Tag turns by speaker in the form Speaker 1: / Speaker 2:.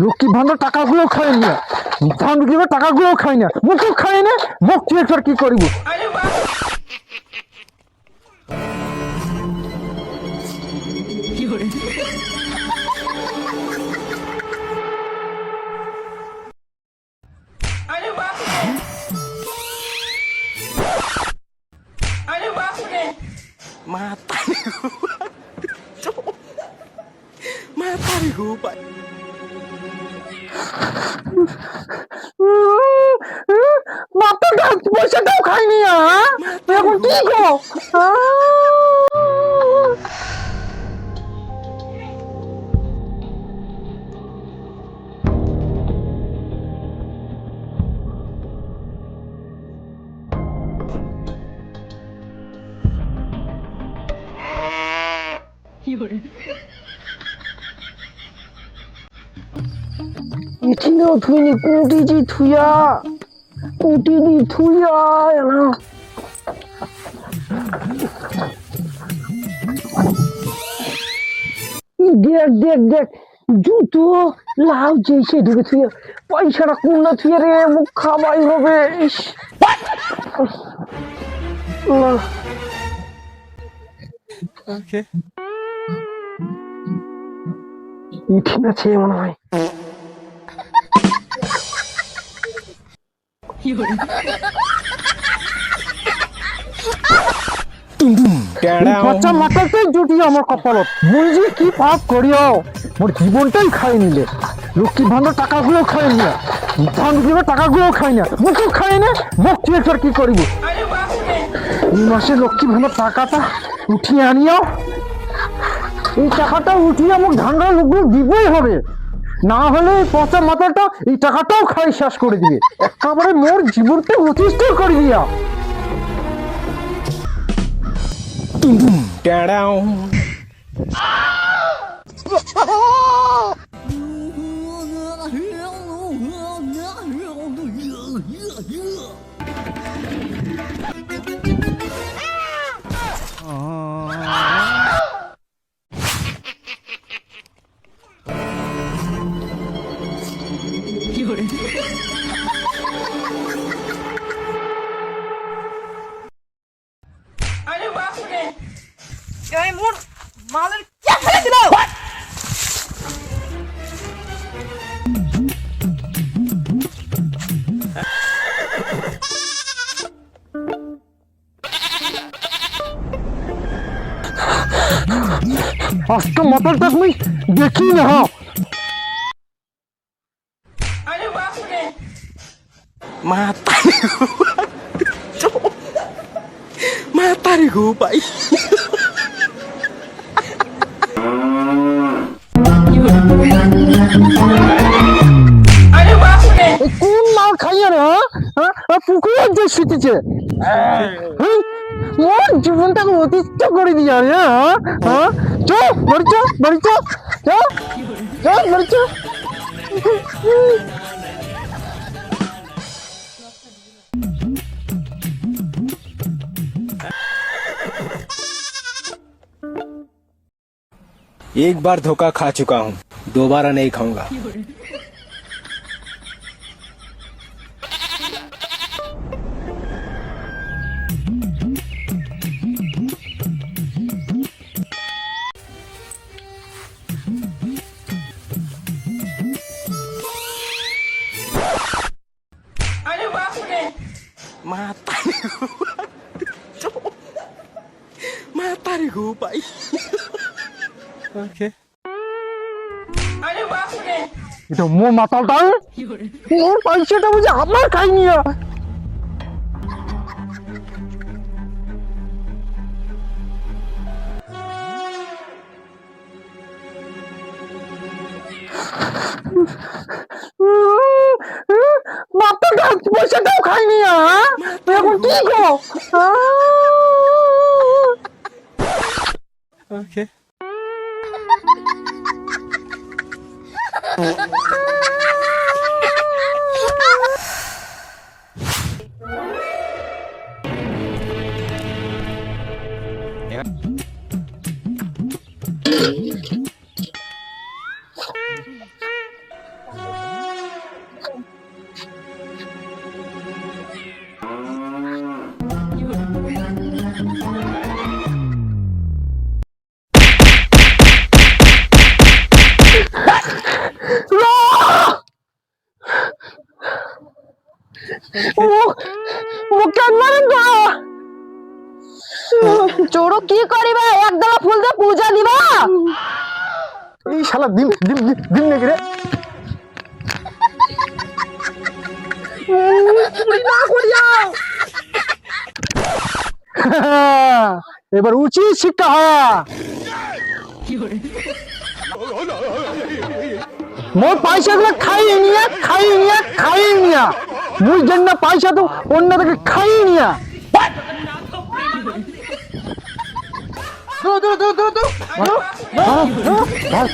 Speaker 1: লক্ষ্মী ভান্ডার টাকাগুলো খাই না, ধান বিক্রি করে টাকাগুলো খাই না, মুখও খাই না, মুখ তুই একবার কি করিব? মাথাটা পয়সাটাও খাইনি, এখন কি গো? 이친구 두인이 꾸디지 투야 꾸디지 투야 দেখ জুতো লাভ যেসে ঢুকে থুয়ে পয়সাটা কোন না থুয়ে রে মুখ খাবাই হবে। ঠিক আছে মনে হয়। বাচ্চা মাথাটাই জুটি আমার কপালত, বুঝি কি পাপ করিও, মোর জীবনটাই খাই নিলে। লক্ষ্মী ভান্ডার টাকাগুলো খাই না, ধান বিক্রি করে টাকাগুলো খাই না, মুখও খাই না, মুখ তুই একবার কি করিব? এই মাসে লক্ষ্মী ভান্ডার টাকাটা উঠিয়ে আনিও, এই টাকাটা উঠিয়ে আমার ধান্ডার লোকগুলো দিবই হবে, না হলে পচা মাথাটা এই টাকাটাও খাই শেষ করে দিবে, একেবারে মোর জীবনটা অতিষ্ঠ করে দিয়া।
Speaker 2: মালের কে ফেলে দিল?
Speaker 1: আজকে মোটরটা তুমি দেখি না,
Speaker 3: Matari ko pa.
Speaker 1: কোন মাল খাইয়া রে? পুকুরে যে শুতেছে, মোর জীবনটাকে অতিষ্ঠ করে দিয়া রে। চ বাড়ি চ, বাড়ি চ, বাড়ি চ।
Speaker 3: एक बार धोखा खा चुका हूँ, दोबारा नहीं खाऊंगा। Matari ko pa. Okay.
Speaker 1: এটা মোর মাতালটা, মোর পয়সাটা বুঝে আমার খাইনি। মাথাটা পয়সাটাও খাইনি, এখন কি গো?
Speaker 3: Okay.
Speaker 2: ভুল না করিও।
Speaker 1: এবার উচিত শিক্ষা হয় মোর পয়সাগুলো খাইয়ে নিয়া মুই জন্য পয়সা তো অন্য থেকে খাইয়ে নিয়া
Speaker 2: দু দু দু দু দু
Speaker 1: ভাই